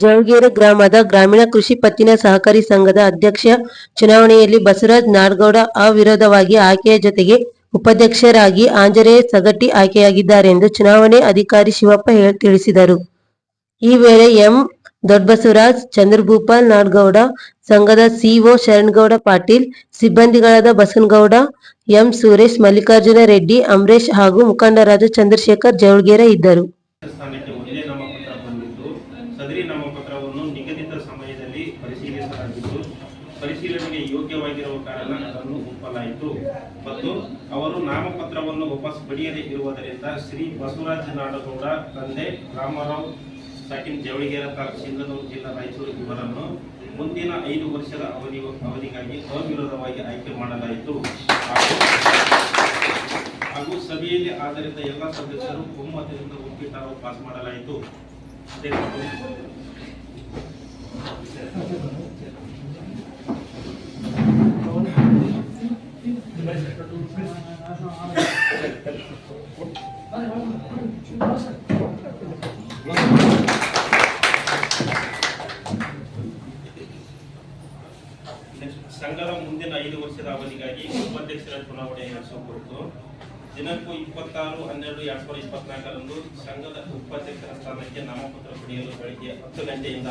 ಜವಳಗೆರೆ ಗ್ರಾಮದ ಗ್ರಾಮೀಣ ಕೃಷಿ ಪತ್ತಿನ ಸಹಕಾರಿ ಸಂಘದ ಅಧ್ಯಕ್ಷ ಚುನಾವಣೆಯಲ್ಲಿ ಬಸವರಾಜ್ ನಾಡಗೌಡ ಅವಿರೋಧವಾಗಿ ಆಯ್ಕೆಯ ಜೊತೆಗೆ ಉಪಾಧ್ಯಕ್ಷರಾಗಿ ಆಂಜನೇಯ ಸಗಟಿ ಆಯ್ಕೆಯಾಗಿದ್ದಾರೆ ಎಂದು ಚುನಾವಣೆ ಅಧಿಕಾರಿ ಶಿವಪ್ಪ ತಿಳಿಸಿದರು. ಈ ವೇಳೆ ಎಂ. ದೊಡ್ಡಬಸವರಾಜ್, ಚಂದ್ರಭೂಪಾಲ್ ನಾಡಗೌಡ, ಸಂಘದ ಸಿಒ ಶರಣಗೌಡ ಪಾಟೀಲ್, ಸಿಬ್ಬಂದಿಗಳಾದ ಬಸನಗೌಡ, ಎಂ. ಸುರೇಶ್, ಮಲ್ಲಿಕಾರ್ಜುನ ರೆಡ್ಡಿ, ಅಮರೇಶ್ ಹಾಗೂ ಮುಖಂಡರಾದ ಚಂದ್ರಶೇಖರ್ ಜವಳಗೆರೆ ಇದ್ದರು. ಸದರಿ ನಾಮಪತ್ರವನ್ನು ನಿಗದಿತ ಸಮಯದಲ್ಲಿ ಪರಿಶೀಲಿಸಲಾಗಿದ್ದು ಪರಿಶೀಲನೆಗೆ ಯೋಗ್ಯವಾಗಿರುವ ಕಾರಣ ಅದನ್ನು ಒಪ್ಪಲಾಯಿತು ಮತ್ತು ಅವರು ನಾಮಪತ್ರವನ್ನು ವಾಪಸ್ ಪಡೆಯದೇ ಇರುವುದರಿಂದ ಶ್ರೀ ಬಸವರಾಜ ನಾಡಗೌಡ ತಂದೆ ರಾಮರಾವ್ ಸಾಕಿನ್ ಜವಳಗೆರೆ ತಾಲೂಕು ಸಿಂಧನೂರು ಜಿಲ್ಲಾ ರಾಯಚೂರು ಇವರನ್ನು ಮುಂದಿನ 5 ವರ್ಷದ ಅವಧಿಗಾಗಿ ಅವಿರೋಧವಾಗಿ ಆಯ್ಕೆ ಮಾಡಲಾಯಿತು ಹಾಗೂ ಸಭೆಯಲ್ಲಿ ಆಧಾರಿತ ಎಲ್ಲ ಸದಸ್ಯರು ಬಹುಮತದಿಂದ ಒಪ್ಪಿಟ್ಟು ಪಾಸ್ ಮಾಡಲಾಯಿತು. ಸಂಘದ ಮುಂದಿನ 5 ವರ್ಷದ ಅವಧಿಗಾಗಿ ಉಪಾಧ್ಯಕ್ಷರ ಚುನಾವಣೆ ನಡೆಸುವ ಕುರಿತು ದಿನಾಂಕ 26/12/2024 ಸಂಘದ ಉಪಾಧ್ಯಕ್ಷರ ಸ್ಥಾನಕ್ಕೆ ನಾಮಪತ್ರ ಪಡೆಯಲು ಬೆಳಗ್ಗೆ 10 ಗಂಟೆಯಿಂದ